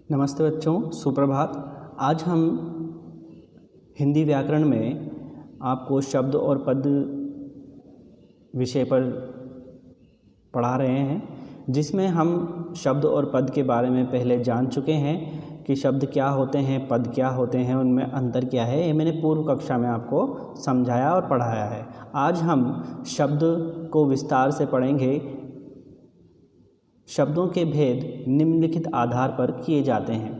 नमस्ते बच्चों, सुप्रभात। आज हम हिंदी व्याकरण में आपको शब्द और पद विषय पर पढ़ा रहे हैं, जिसमें हम शब्द और पद के बारे में पहले जान चुके हैं कि शब्द क्या होते हैं, पद क्या होते हैं, उनमें अंतर क्या है। ये मैंने पूर्व कक्षा में आपको समझाया और पढ़ाया है। आज हम शब्द को विस्तार से पढ़ेंगे। शब्दों के भेद निम्नलिखित आधार पर किए जाते हैं।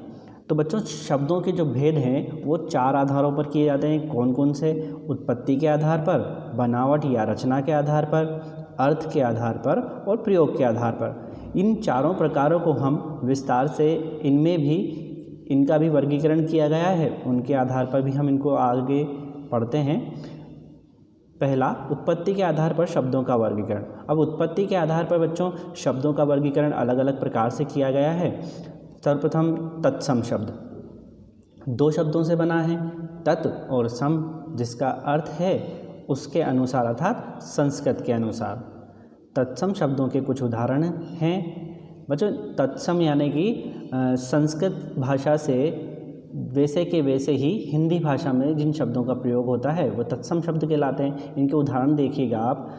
तो बच्चों, शब्दों के जो भेद हैं वो 4 आधारों पर किए जाते हैं। कौन कौन से? उत्पत्ति के आधार पर, बनावट या रचना के आधार पर, अर्थ के आधार पर और प्रयोग के आधार पर। इन चारों प्रकारों को हम विस्तार से इनका भी वर्गीकरण किया गया है। उनके आधार पर भी हम इनको आगे पढ़ते हैं। पहला, उत्पत्ति के आधार पर शब्दों का वर्गीकरण। अब उत्पत्ति के आधार पर बच्चों शब्दों का वर्गीकरण अलग अलग प्रकार से किया गया है। सर्वप्रथम तत्सम शब्द 2 शब्दों से बना है, तत् और सम, जिसका अर्थ है उसके अनुसार अर्थात संस्कृत के अनुसार। तत्सम शब्दों के कुछ उदाहरण हैं बच्चों। तत्सम यानी कि संस्कृत भाषा से वैसे के वैसे ही हिंदी भाषा में जिन शब्दों का प्रयोग होता है वो तत्सम शब्द कहलाते हैं। इनके उदाहरण देखिएगा आप: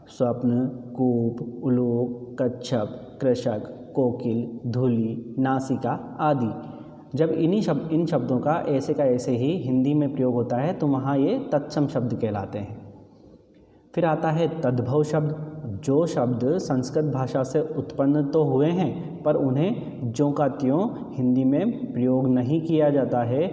स्वप्न, कूप, उलोक, कच्छप, कृषक, कोकिल, धूलि, नासिका आदि। जब इन शब्दों का ऐसे ही हिंदी में प्रयोग होता है तो वहाँ ये तत्सम शब्द कहलाते हैं। फिर आता है तद्भव शब्द। जो शब्द संस्कृत भाषा से उत्पन्न तो हुए हैं पर उन्हें ज्यों का त्यों हिंदी में प्रयोग नहीं किया जाता है,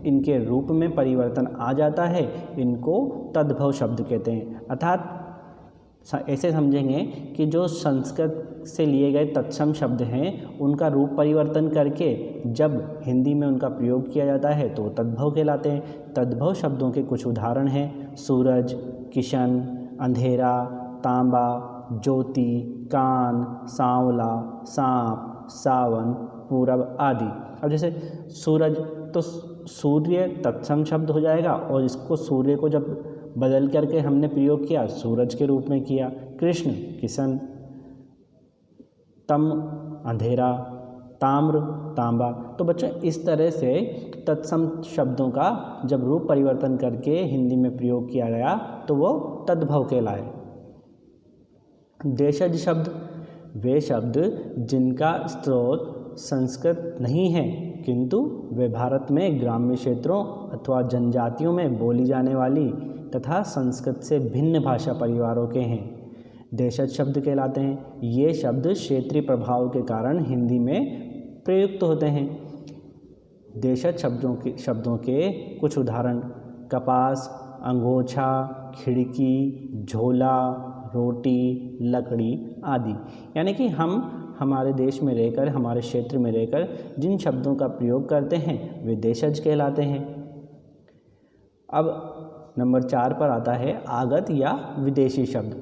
इनके रूप में परिवर्तन आ जाता है, इनको तद्भव शब्द कहते हैं। अर्थात ऐसे समझेंगे कि जो संस्कृत से लिए गए तत्सम शब्द हैं उनका रूप परिवर्तन करके जब हिंदी में उनका प्रयोग किया जाता है तो तद्भव कहलाते हैं। तद्भव शब्दों के कुछ उदाहरण हैं: सूरज, किशन, अंधेरा, तांबा, ज्योति, कान, सांवला, सांप, सावन, पूरब आदि। अब जैसे सूरज, तो सूर्य तत्सम शब्द हो जाएगा और इसको सूर्य को जब बदल करके हमने प्रयोग किया सूरज के रूप में किया। कृष्ण किशन, तम अंधेरा, ताम्र तांबा। तो बच्चों इस तरह से तत्सम शब्दों का जब रूप परिवर्तन करके हिंदी में प्रयोग किया गया तो वो तद्भव कहलाए। देशज शब्द वे शब्द जिनका स्रोत संस्कृत नहीं है किंतु वे भारत में ग्राम्य क्षेत्रों अथवा जनजातियों में बोली जाने वाली तथा संस्कृत से भिन्न भाषा परिवारों के हैं, देशज शब्द कहलाते हैं। ये शब्द क्षेत्रीय प्रभाव के कारण हिंदी में प्रयुक्त होते हैं। देशज शब्दों के कुछ उदाहरण: कपास, अंगोछा, खिड़की, झोला, रोटी, लकड़ी आदि। यानी कि हम हमारे देश में रहकर, हमारे क्षेत्र में रहकर जिन शब्दों का प्रयोग करते हैं वे देशज कहलाते हैं। अब नंबर 4 पर आता है आगत या विदेशी शब्द।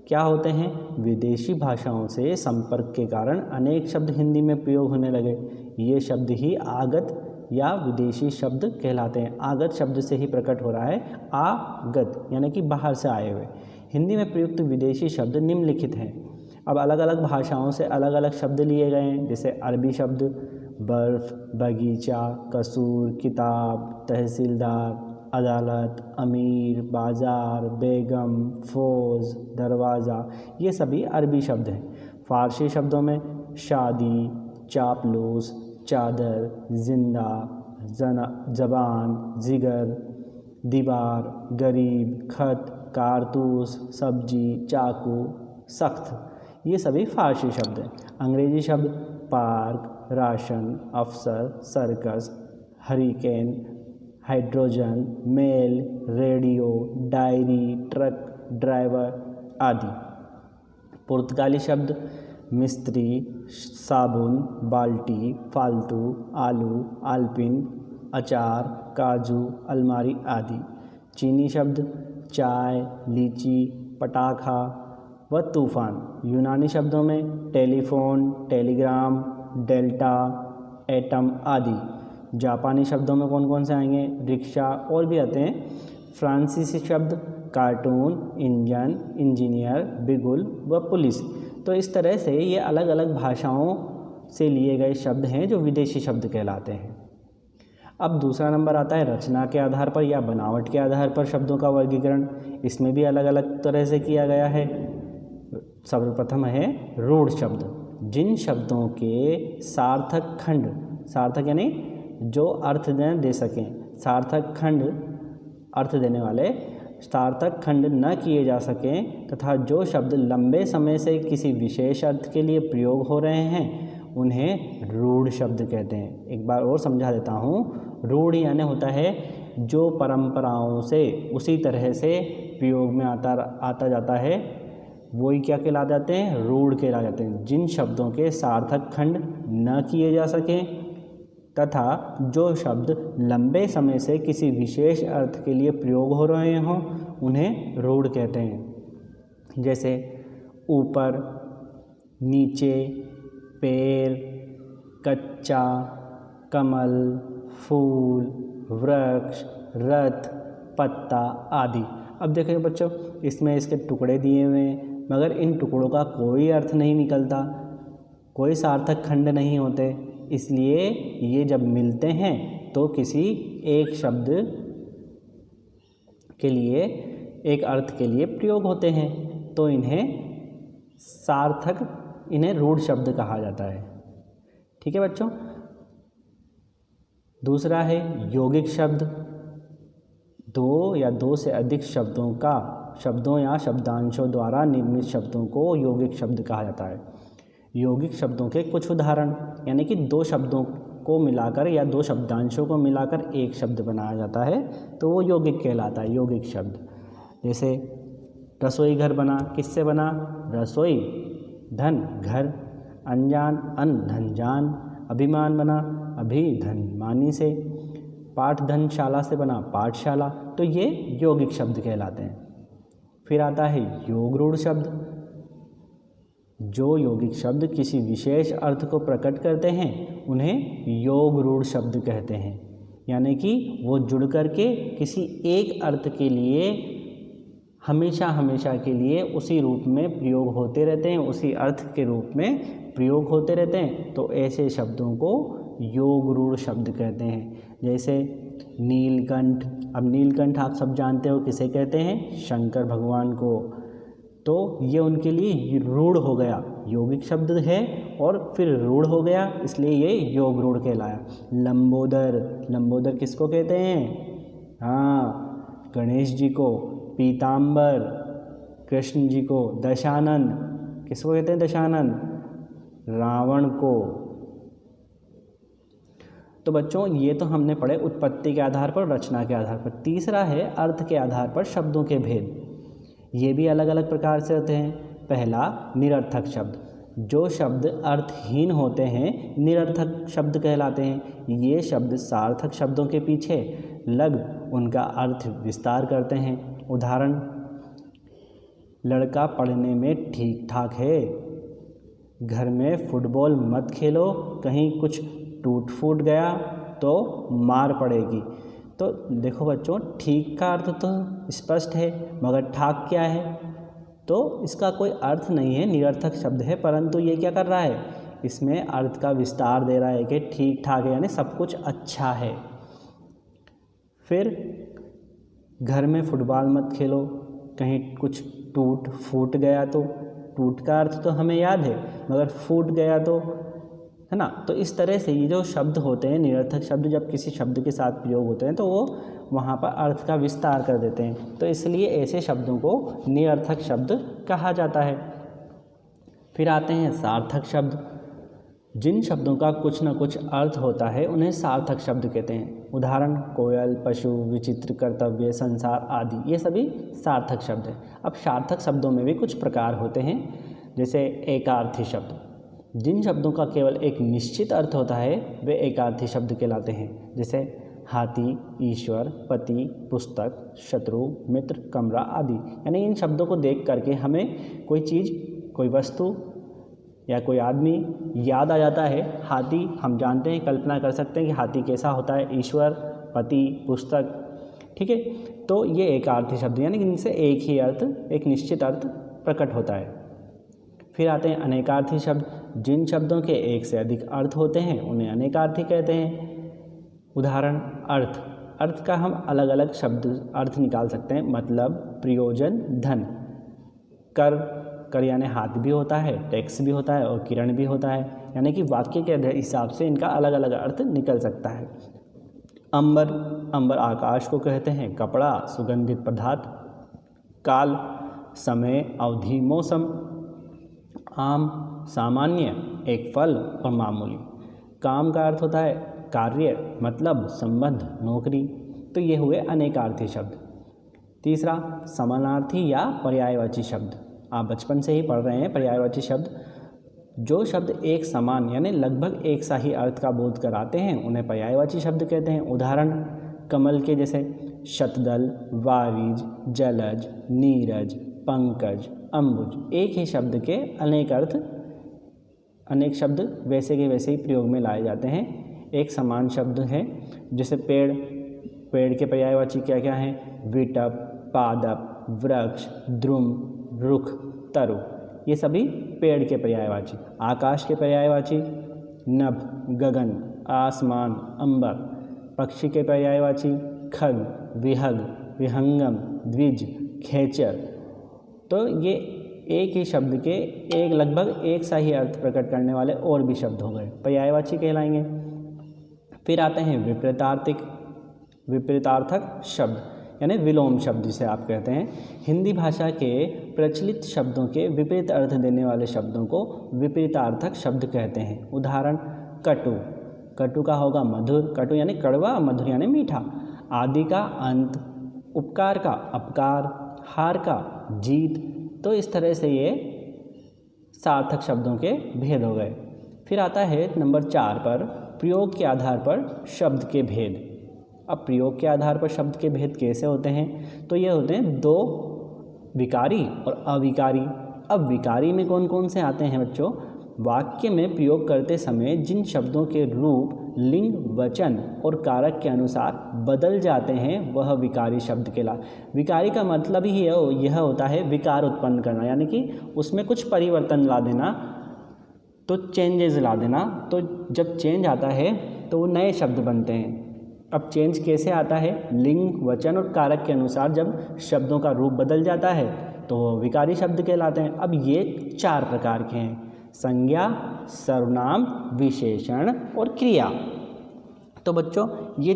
क्या होते हैं? विदेशी भाषाओं से संपर्क के कारण अनेक शब्द हिंदी में प्रयोग होने लगे। ये शब्द ही आगत या विदेशी शब्द कहलाते हैं। आगत शब्द से ही प्रकट हो रहा है आगत, यानी कि बाहर से आए हुए। हिंदी में प्रयुक्त विदेशी शब्द निम्नलिखित हैं। अब अलग अलग भाषाओं से अलग अलग शब्द लिए गए हैं। जैसे अरबी शब्द बर्फ़, बगीचा, कसूर, किताब, तहसीलदार, अदालत, अमीर, बाज़ार, बेगम, फौज, दरवाज़ा, ये सभी अरबी शब्द हैं। फ़ारसी शब्दों में शादी, चापलूस, चादर, जिंदा, जबान, जिगर, दीवार, गरीब, खत, कारतूस, सब्जी, चाकू, सख्त, ये सभी फ़ारसी शब्द हैं। अंग्रेजी शब्द पार्क, राशन, अफसर, circus, hurricane, hydrogen, mail, radio, diary, truck, driver आदि। पुर्तगाली शब्द मिस्त्री, साबुन, बाल्टी, फालतू, आलू, आलपिन, अचार, काजू, अलमारी आदि। चीनी शब्द चाय, लीची, पटाखा व तूफान। यूनानी शब्दों में टेलीफोन, टेलीग्राम, डेल्टा, एटम आदि। जापानी शब्दों में कौन कौन से आएंगे? रिक्शा और भी आते हैं। फ्रांसीसी शब्द कार्टून, इंजन, इंजीनियर, बिगुल व पुलिस। तो इस तरह से ये अलग अलग भाषाओं से लिए गए शब्द हैं जो विदेशी शब्द कहलाते हैं। अब दूसरा नंबर आता है रचना के आधार पर या बनावट के आधार पर शब्दों का वर्गीकरण। इसमें भी अलग अलग तरह से किया गया है। सर्वप्रथम है रूढ़ शब्द, जिन शब्दों के सार्थक खंड, सार्थक यानी जो अर्थ दे सकें, सार्थक खंड अर्थ देने वाले सार्थक खंड न किए जा सकें तथा जो शब्द लंबे समय से किसी विशेष अर्थ के लिए प्रयोग हो रहे हैं उन्हें रूढ़ शब्द कहते हैं। एक बार और समझा देता हूँ। रूढ़ यानी होता है जो परंपराओं से उसी तरह से प्रयोग में आता जाता है, वही क्या कहला जाते हैं, रूढ़ कहला जाते हैं। जिन शब्दों के सार्थक खंड न किए जा सकें तथा जो शब्द लंबे समय से किसी विशेष अर्थ के लिए प्रयोग हो रहे हों उन्हें रूढ़ कहते हैं। जैसे ऊपर, नीचे, पैर, कच्चा, कमल, फूल, वृक्ष, रथ, पत्ता आदि। अब देखिए बच्चों, इसमें इसके टुकड़े दिए हुए हैं मगर इन टुकड़ों का कोई अर्थ नहीं निकलता, कोई सार्थक खंड नहीं होते, इसलिए ये जब मिलते हैं तो किसी एक शब्द के लिए, एक अर्थ के लिए प्रयोग होते हैं, तो इन्हें सार्थक, इन्हें रूढ़ शब्द कहा जाता है। ठीक है बच्चों। दूसरा है यौगिक शब्द, दो या दो से अधिक शब्दों या शब्दांशों द्वारा निर्मित शब्दों को यौगिक शब्द कहा जाता है। यौगिक शब्दों के कुछ उदाहरण, यानी कि दो शब्दों को मिलाकर या दो शब्दांशों को मिलाकर एक शब्द बनाया जाता है तो वो यौगिक कहलाता है, यौगिक शब्द। जैसे रसोई घर बना, किससे बना, रसोई धन घर, अनजान अन धन जान, अभिमान बना अभी धन मानी से, पाठधनशाला से बना पाठशाला, तो ये यौगिक शब्द कहलाते हैं। फिर आता है योग रूढ़ शब्द। जो यौगिक शब्द किसी विशेष अर्थ को प्रकट करते हैं उन्हें योग रूढ़ शब्द कहते हैं, यानी कि वो जुड़ करके किसी एक अर्थ के लिए हमेशा हमेशा के लिए उसी रूप में प्रयोग होते रहते हैं, उसी अर्थ के रूप में प्रयोग होते रहते हैं, तो ऐसे शब्दों को योग रूढ़ शब्द कहते हैं। जैसे नीलकंठ। अब नीलकंठ आप सब जानते हो किसे कहते हैं, शंकर भगवान को, तो ये उनके लिए रूढ़ हो गया, यौगिक शब्द है और फिर रूढ़ हो गया, इसलिए ये योग रूढ़ कहलाया। लंबोदर, लंबोदर किसको कहते हैं, हाँ गणेश जी को। पीताम्बर, कृष्ण जी को। दशानन, किसको कहते हैं, दशानन, रावण को। तो बच्चों ये तो हमने पढ़े उत्पत्ति के आधार पर, रचना के आधार पर। तीसरा है अर्थ के आधार पर शब्दों के भेद। ये भी अलग अलग प्रकार से होते हैं। पहला निरर्थक शब्द, जो शब्द अर्थहीन होते हैं निरर्थक शब्द कहलाते हैं। ये शब्द सार्थक शब्दों के पीछे लग उनका अर्थ विस्तार करते हैं। उदाहरण, लड़का पढ़ने में ठीक ठाक है, घर में फुटबॉल मत खेलो, कहीं कुछ टूट फूट गया तो मार पड़ेगी। तो देखो बच्चों, ठीक का अर्थ तो स्पष्ट है मगर ठाक क्या है, तो इसका कोई अर्थ नहीं है, निरर्थक शब्द है, परंतु ये क्या कर रहा है, इसमें अर्थ का विस्तार दे रहा है कि ठीक ठाक है यानी सब कुछ अच्छा है। फिर घर में फुटबॉल मत खेलो, कहीं कुछ टूट फूट गया तो, टूट का अर्थ तो हमें याद है मगर फूट गया तो, है ना। तो इस तरह से ये जो शब्द होते हैं निरर्थक शब्द, जब किसी शब्द के साथ प्रयोग होते हैं तो वो वहाँ पर अर्थ का विस्तार कर देते हैं, तो इसलिए ऐसे शब्दों को निरर्थक शब्द कहा जाता है। फिर आते हैं सार्थक शब्द। जिन शब्दों का कुछ न कुछ अर्थ होता है उन्हें सार्थक शब्द कहते हैं। उदाहरण, कोयल, पशु, विचित्र, कर्तव्य, संसार आदि, ये सभी सार्थक शब्द हैं। अब सार्थक शब्दों में भी कुछ प्रकार होते हैं, जैसे एकार्थी शब्द। जिन शब्दों का केवल एक निश्चित अर्थ होता है वे एकार्थी शब्द कहलाते हैं। जैसे हाथी, ईश्वर, पति, पुस्तक, शत्रु, मित्र, कमरा आदि। यानी इन शब्दों को देख करके हमें कोई चीज़, कोई वस्तु या कोई आदमी याद आ जाता है। हाथी हम जानते हैं, कल्पना कर सकते हैं कि हाथी कैसा होता है। ईश्वर, पति, पुस्तक, ठीक है। तो ये एकार्थी शब्द, यानी कि इनसे एक ही अर्थ, एक निश्चित अर्थ प्रकट होता है। फिर आते हैं अनेकार्थी शब्द। जिन शब्दों के एक से अधिक अर्थ होते हैं उन्हें अनेकार्थी कहते हैं। उदाहरण अर्थ, अर्थ का हम अलग अलग शब्द अर्थ निकाल सकते हैं, मतलब प्रयोजन, धन। कर, कर यानी हाथ भी होता है, टैक्स भी होता है और किरण भी होता है, यानी कि वाक्य के हिसाब से इनका अलग अलग अर्थ निकल सकता है। अंबर, अंबर आकाश को कहते हैं। कपड़ा, सुगंधित पदार्थ। काल, समय, अवधि, मौसम। आम, सामान्य, एक फल और मामूली। काम का अर्थ होता है कार्य, मतलब संबंध, नौकरी। तो ये हुए अनेकार्थी शब्द। तीसरा, समानार्थी या पर्यायवाची शब्द। आप बचपन से ही पढ़ रहे हैं पर्यायवाची शब्द। जो शब्द एक समान यानी लगभग एक सा ही अर्थ का बोध कराते हैं उन्हें पर्यायवाची शब्द कहते हैं। उदाहरण कमल के जैसे शतदल, वारिज, जलज, नीरज, पंकज, अम्बुज। एक ही शब्द के अनेक अर्थ, अनेक शब्द वैसे के वैसे ही प्रयोग में लाए जाते हैं। एक समान शब्द है जैसे पेड़, पेड़ के पर्यायवाची क्या क्या हैं? विटप, पादप, वृक्ष, द्रुम, रुख, तरु। ये सभी पेड़ के पर्यायवाची। आकाश के पर्यायवाची नभ, गगन, आसमान, अंबर। पक्षी के पर्यायवाची खग, विहग, विहंगम, द्विज, खेचर। तो ये एक ही शब्द के एक लगभग एक सा ही अर्थ प्रकट करने वाले और भी शब्द हो गए, पर्यायवाची कहलाएंगे। फिर आते हैं विपरीतार्थिक, विपरीतार्थक शब्द यानी विलोम शब्द जिसे आप कहते हैं। हिंदी भाषा के प्रचलित शब्दों के विपरीत अर्थ देने वाले शब्दों को विपरीतार्थक शब्द कहते हैं। उदाहरण कटु, कटु का होगा मधुर, कटु यानी कड़वा, मधुर यानी मीठा। आदि का अंत, उपकार का अपकार, हार का जीत। तो इस तरह से ये सार्थक शब्दों के भेद हो गए। फिर आता है नंबर 4 पर प्रयोग के आधार पर शब्द के भेद। अब प्रयोग के आधार पर शब्द के भेद कैसे होते हैं? तो ये होते हैं दो, विकारी और अविकारी। अब विकारी में कौन कौन से आते हैं बच्चों? वाक्य में प्रयोग करते समय जिन शब्दों के रूप, लिंग, वचन और कारक के अनुसार बदल जाते हैं वह विकारी शब्द विकारी का मतलब ही यह होता है विकार उत्पन्न करना, यानी कि उसमें कुछ परिवर्तन ला देना, तो चेंजेस ला देना। तो जब चेंज आता है तो वो नए शब्द बनते हैं। अब चेंज कैसे आता है? लिंग, वचन और कारक के अनुसार जब शब्दों का रूप बदल जाता है तो वो विकारी शब्द कहलाते हैं। अब ये 4 प्रकार के हैं: संज्ञा, सर्वनाम, विशेषण और क्रिया। तो बच्चों ये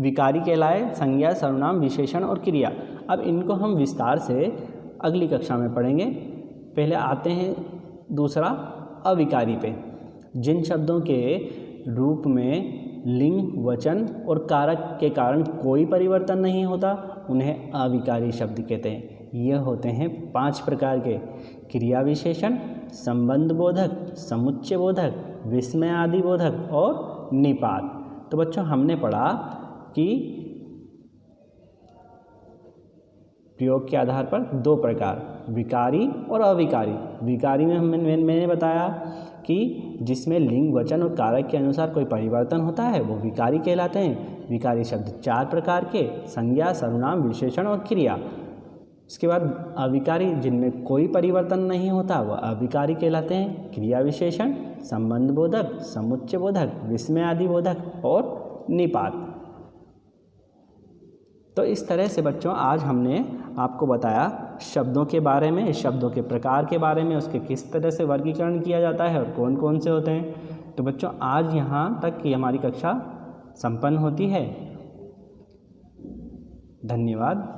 विकारी कहलाए, संज्ञा, सर्वनाम, विशेषण और क्रिया। अब इनको हम विस्तार से अगली कक्षा में पढ़ेंगे। पहले आते हैं दूसरा अविकारी पे। जिन शब्दों के रूप में लिंग, वचन और कारक के कारण कोई परिवर्तन नहीं होता उन्हें अविकारी शब्द कहते हैं। यह होते हैं 5 प्रकार के: क्रिया विशेषण, संबंध बोधक, समुच्चय बोधक, विस्मय आदि बोधक और निपात। तो बच्चों हमने पढ़ा कि प्रयोग के आधार पर 2 प्रकार, विकारी और अविकारी। विकारी में मैंने बताया कि जिसमें लिंग, वचन और कारक के अनुसार कोई परिवर्तन होता है वो विकारी कहलाते हैं। विकारी शब्द 4 प्रकार के: संज्ञा, सर्वनाम, विशेषण और क्रिया। उसके बाद अविकारी जिनमें कोई परिवर्तन नहीं होता वह अविकारी कहलाते हैं। क्रिया विशेषण, संबंध बोधक, समुच्चय बोधक, विस्मय आदि बोधक और निपात। तो इस तरह से बच्चों आज हमने आपको बताया शब्दों के बारे में, शब्दों के प्रकार के बारे में, उसके किस तरह से वर्गीकरण किया जाता है और कौन कौन से होते हैं। तो बच्चों आज यहाँ तक की हमारी कक्षा संपन्न होती है। धन्यवाद।